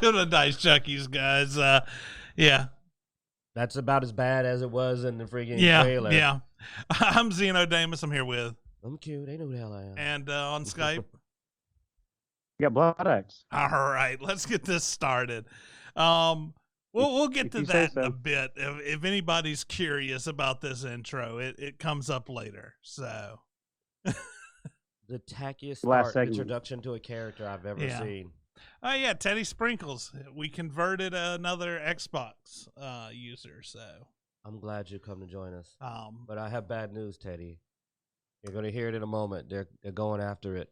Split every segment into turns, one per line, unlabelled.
Welcome to Dicejunkies, guys. Yeah.
That's about as bad as it was in the freaking trailer.
Yeah. I'm Zeno Damus. I'm here with.
I'm cute. They know who the hell I am.
And on Skype.
Yeah, Blood X.
All right, let's get this started. We'll get to that in a bit. If anybody's curious about this intro, it comes up later. So.
The tackiest introduction to a character I've ever seen.
Oh, yeah, Teddy Sprinkles. We converted another Xbox user, so.
I'm glad you come to join us. But I have bad news, Teddy. You're going to hear it in a moment. They're going after it.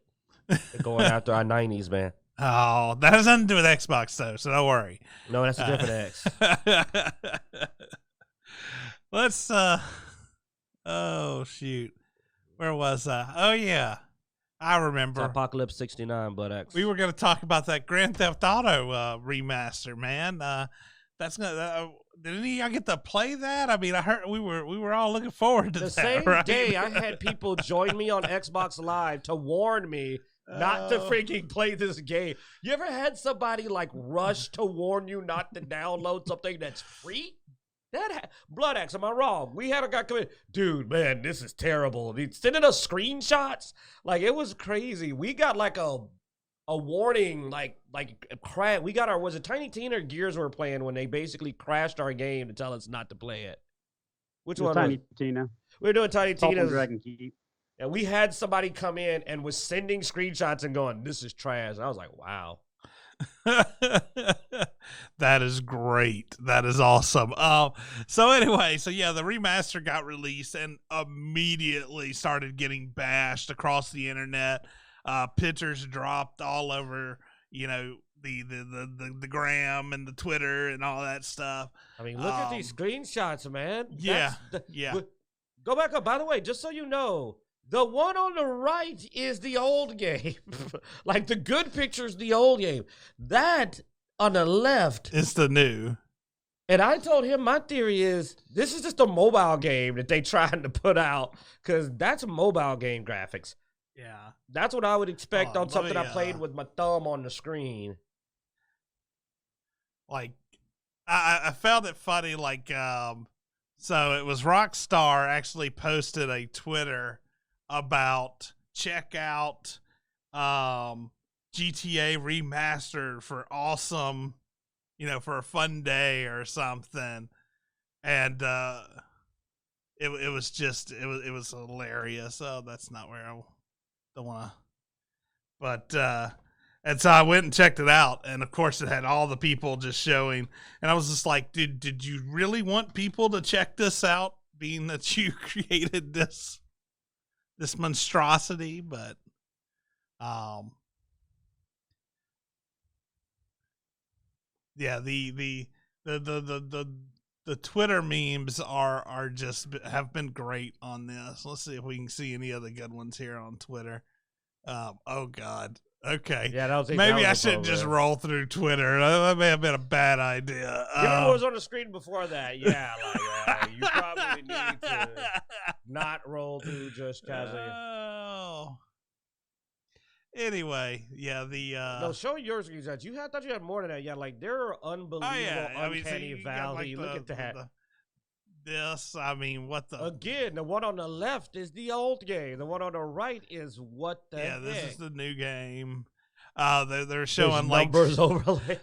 They're going after our 90s, man.
Oh, that has nothing to do with Xbox, though, so don't worry.
No, that's a different X.
Let's, oh, shoot. Where was I? Oh, yeah. I remember.
It's Apocalypse 69, Blood X.
We were going to talk about that Grand Theft Auto remaster, man. That's gonna. Did any of y'all get to play that? I mean, I heard we were all looking forward to
the
that.
Same
right?
day, I had people join me on Xbox Live to warn me not to freaking play this game. You ever had somebody like rush to warn you not to download something that's free? Blood X, am I wrong? We had a guy come in, dude, man, this is terrible. He's sending us screenshots. Like, it was crazy. We got like a warning, like crash. We got was it Tiny Tina or Gears we were playing when they basically crashed our game to tell us not to play it? Which one?
Tiny Tina.
We were doing Tiny Tina.
Dragon Keep.
And we had somebody come in and was sending screenshots and going, this is trash. And I was like, wow.
That is great. That is awesome. So anyway, the remaster got released and immediately started getting bashed across the internet. Pictures dropped all over, the gram and the Twitter and all that stuff.
I mean, look at these screenshots, man.
Yeah.
Go back up. By the way, just so you know, the one on the right is the old game. Like, the good picture's the old game. That on the left
is the new.
And I told him my theory is this is just a mobile game that they trying to put out because that's mobile game graphics.
Yeah.
That's what I would expect on something I played with my thumb on the screen.
Like, I found it funny, like, so it was Rockstar actually posted a Twitter about check out GTA Remastered for awesome, for a fun day or something. And it was hilarious. Oh, that's not where I don't want to. But and so I went and checked it out, and of course it had all the people just showing, and I was just like, did you really want people to check this out, being that you created this monstrosity? But yeah, the Twitter memes are just have been great on this. Let's see if we can see any other good ones here on Twitter. Oh God. Okay.
Yeah,
maybe I shouldn't just roll through Twitter. That may have been a bad idea.
What was on the screen before that? Yeah, you probably need to not roll through just casually.
Oh. Anyway, yeah,
no, show yours. You thought you had more than that. Yeah, like there are unbelievable uncanny valley. Look at that.
Again,
the one on the left is the old game. The one on the right is what the
heck? This is the new game. They're
There's
showing
numbers overlay.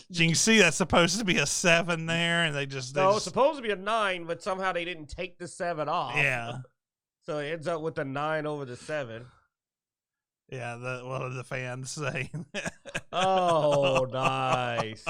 You can see that's supposed to be a 7 there, and it's
supposed to be a 9, but somehow they didn't take the 7 off.
Yeah.
So it ends up with the 9 over the 7.
Yeah, what are the fans saying?
Oh, nice.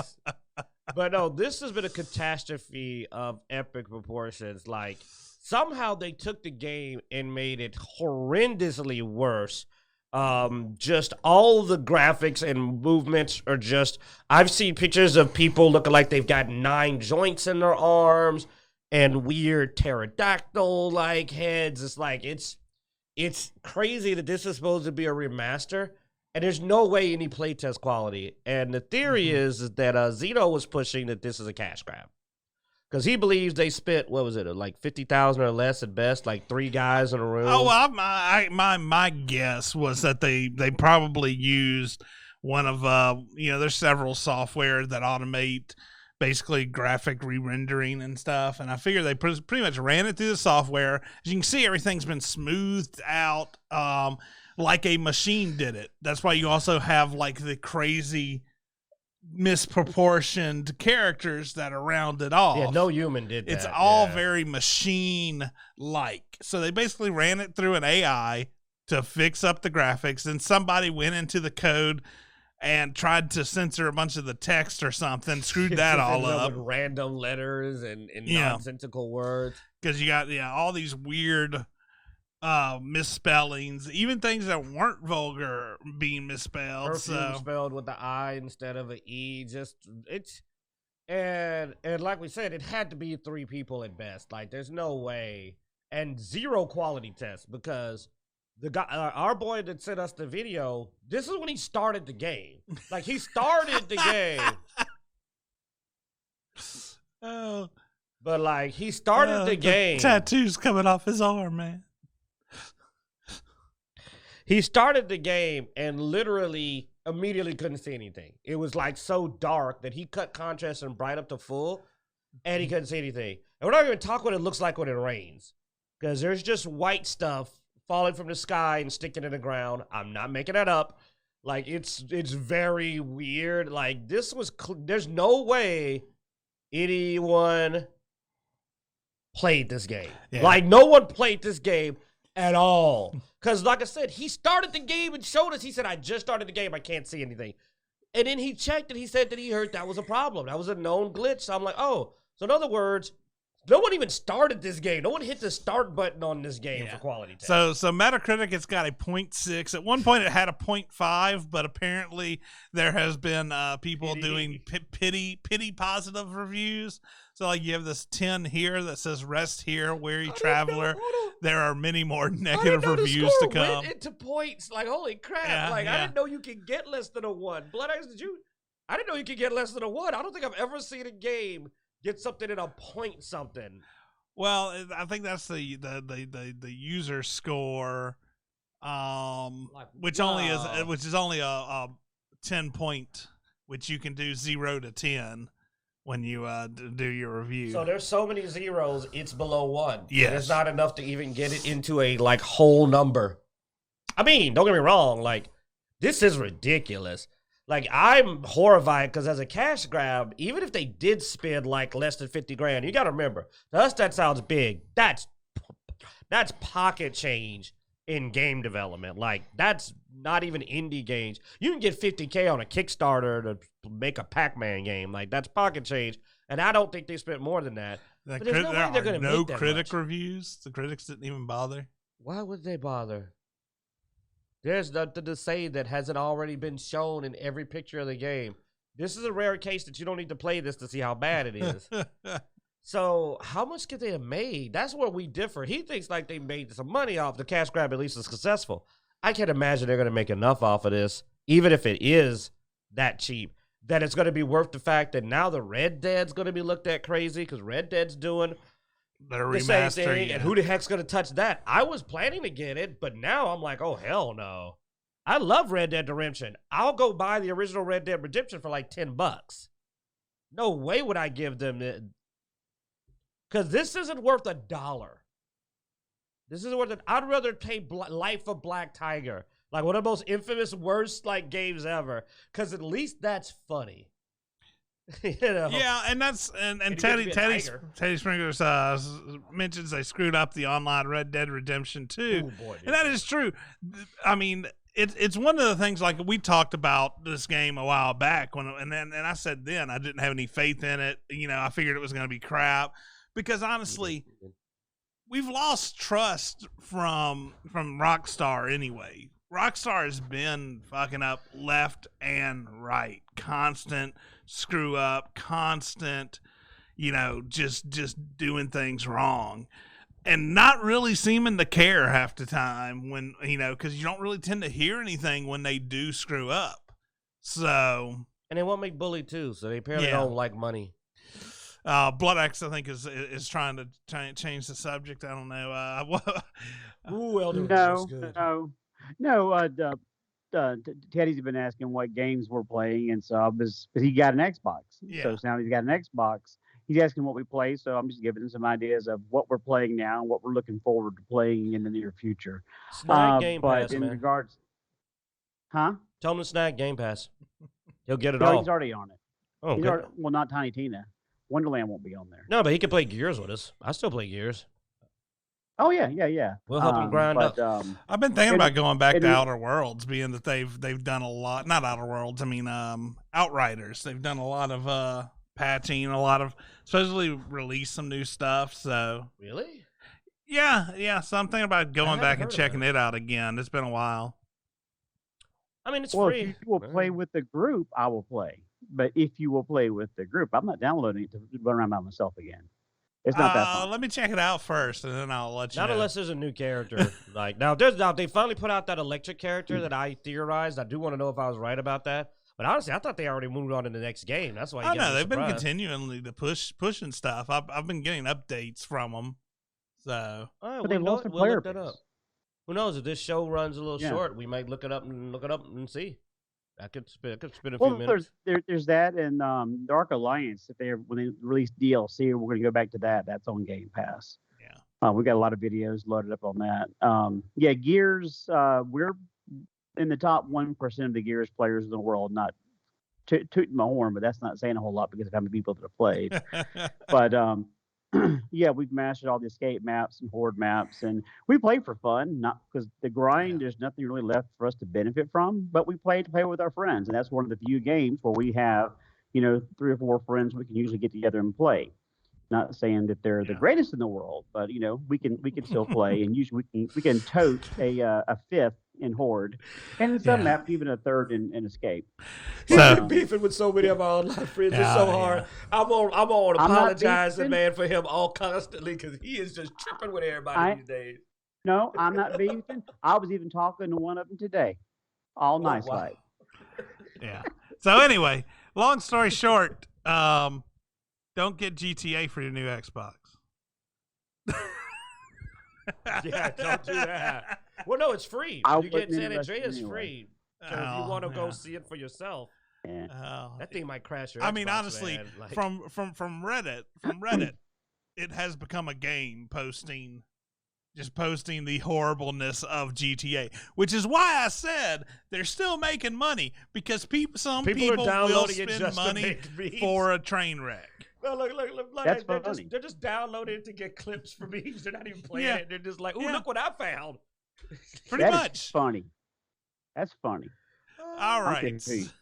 But no, this has been a catastrophe of epic proportions. Like, somehow they took the game and made it horrendously worse. Just all the graphics and movements are just... I've seen pictures of people looking like they've got 9 joints in their arms and weird pterodactyl-like heads. It's like, it's crazy that this is supposed to be a remaster. And there's no way any playtest quality. And the theory is that Zeno was pushing that this is a cash grab. Because he believes they spent, what was it, like $50,000 or less at best, like 3 guys in a room.
Oh, well, my guess was that they probably used one of there's several software that automate basically graphic re-rendering and stuff, and I figure they pretty much ran it through the software. As you can see, everything's been smoothed out like a machine did it. That's why you also have like the crazy misproportioned characters that are rounded off.
Yeah, no human did that.
It's all very machine like. So they basically ran it through an AI to fix up the graphics, and somebody went into the code and tried to censor a bunch of the text or something, screwed that all up
with random letters and nonsensical words.
Because you got all these weird misspellings, even things that weren't vulgar being misspelled.
Perfume spelled with the I instead of an E. And like we said, it had to be 3 people at best. Like, there's no way, and 0 quality tests, because the guy, our boy that sent us the video, this is when he started the game. Like, he started the game.
Oh,
but like, he started the game.
Tattoos coming off his arm, man.
He started the game and literally immediately couldn't see anything. It was like so dark that he cut contrast and bright up to full, and he couldn't see anything. And we're not even talking what it looks like when it rains, because there's just white stuff falling from the sky and sticking in the ground. I'm not making that up. Like, it's very weird. Like, this was there's no way anyone played this game. Yeah. Like, no one played this game at all. Because, like I said, he started the game and showed us. He said, I just started the game. I can't see anything. And then he checked and he said that he heard that was a problem. That was a known glitch. So I'm like, oh. So in other words, no one even started this game. No one hit the start button on this game for quality tests.
So Metacritic, it's got a 0.6. At one point, it had a 0.5, but apparently there has been people doing pity positive reviews. So, like, you have this 10 here that says "Rest here, weary traveler." There are many more negative reviews to come.
Went into points. Like, holy crap! I didn't know you could get less than a 1. Blood Axe, I didn't know you could get less than a 1. I don't think I've ever seen a game get something in a point something.
Well, I think that's the user score, which is only a 10 point, which you can do 0 to 10 when you do your review.
So there's so many zeros, it's below 1.
Yes.
It's not enough to even get it into a like whole number. I mean, don't get me wrong, like, this is ridiculous. Like, I'm horrified because as a cash grab, even if they did spend like less than 50 grand, you got to remember, to us that sounds big. That's pocket change in game development. Like, that's not even indie games. You can get 50K on a Kickstarter to make a Pac-Man game. Like, that's pocket change. And I don't think they spent more than that.
But there's no way they're going to make that critic much. Reviews. The critics didn't even bother.
Why would they bother? There's nothing to say that hasn't already been shown in every picture of the game. This is a rare case that you don't need to play this to see how bad it is. So how much could they have made? That's where we differ. He thinks like they made some money off the cash grab, at least is successful. I can't imagine they're going to make enough off of this, even if it is that cheap, that it's going to be worth the fact that now the Red Dead's going to be looked at crazy because Red Dead's doing the same thing, and who the heck's going to touch that? I was planning to get it, but now I'm like, oh, hell no. I love Red Dead Redemption. I'll go buy the original Red Dead Redemption for like $10. No way would I give them it. Because this isn't worth $1. This isn't worth it. I'd rather pay Life of Black Tiger, like one of the most infamous, worst like games ever, because at least that's funny. You know?
Yeah, and that's and Teddy Sprinklers mentions they screwed up the online Red Dead Redemption 2.
Ooh, boy,
and that is true. I mean, it's one of the things, like, we talked about this game a while back and I said then I didn't have any faith in it. You know, I figured it was going to be crap because honestly, we've lost trust from Rockstar anyway. Rockstar has been fucking up left and right, constant screw up, constant, you know, just doing things wrong and not really seeming to care half the time when, you know, because you don't really tend to hear anything when they do screw up. So,
and they won't make Bully too, so they apparently don't like money.
Blood Axe, I think, is trying to change the subject. I don't know.
Ooh, Elder
no. Teddy's been asking what games we're playing, and so I was, because he got an Xbox.
Yeah.
So now he's got an Xbox. He's asking what we play, so I'm just giving him some ideas of what we're playing now and what we're looking forward to playing in the near future.
Snag Game
but
Pass,
in
man.
regards, huh?
Tell him to snag Game Pass. He'll get it
No,
all.
he's already on it.
Oh,
He's
okay.
already, well, not Tiny Tina. Wonderland won't be on there.
No, but he can play Gears with us. I still play Gears.
Oh yeah.
We'll help him grind up.
I've been thinking about going back to
it-
Outer Worlds, being that they've done a lot. Not Outer Worlds. I mean, Outriders. They've done a lot of patching, a lot of supposedly released some new stuff. So
Really?
yeah. So I'm thinking about going
haven't
back and
heard of
checking
that.
it out again. It's been a while.
I mean, it's
well,
free.
if you will play with the group, I will play. But if you will play with the group, I'm not downloading it to run around by myself again. It's not that fun.
Let me check it out first, and then I'll let you
Not
know.
unless there's a new character. Like now they finally put out that electric character that I theorized. I do want to know if I was right about that. But honestly, I thought they already moved on to the next game. That's why.
Oh no, they've been continually to pushing stuff. I've been getting updates from them. So,
All right,
But they've lost their
we'll
player
look that up.
base.
Who knows if this show runs a little
Yeah.
short? We might look it up and see. I could spend a few
Well,
minutes.
there's that, and Dark Alliance. When they release DLC, we're going to go back to that. That's on Game Pass.
yeah.
We got a lot of videos loaded up on that. Gears. We're in the top 1% of the Gears players in the world. Not tooting my horn, but that's not saying a whole lot because of how many people that have played. But yeah, we've mastered all the escape maps and horde maps, and we play for fun, not because the grind. There's nothing really left for us to benefit from, but we play to play with our friends, and that's one of the few games where we have, 3 or 4 friends we can usually get together and play. Not saying that they're the greatest in the world, but we can still play, and usually we can tote a fifth in horde, and in some maps even a third in escape.
He's
So-
been beefing with so many of our online friends. It's
Yeah,
so hard. I'm on
I'm not
apologizing,
beefing.
man, for him all constantly because he is just tripping with everybody these days.
No, I'm not beefing. I was even talking to one of them today. All nice
wow.
like.
Yeah. So anyway, long story short, don't get GTA for your new Xbox.
Yeah, don't do that. Well, no, it's free.
I
You get
wasn't
San
interested
Andreas
anyway.
free. So if
Oh,
you want to go
yeah.
see it for yourself,
Yeah.
Oh,
that thing might crash your
I mean,
Xbox,
honestly,
man. Like,
from Reddit, it has become a game posting the horribleness of GTA, which is why I said they're still making money because some people
are
will
downloading it
spend
just to
money
make memes.
for a train wreck.
No, look,
That's
they're just downloading it to get clips for memes. They're not even playing
Yeah.
it. They're just like, ooh,
Yeah.
look what I found.
Pretty
That is
much.
funny. That's funny.
All
I'm
right.
confused.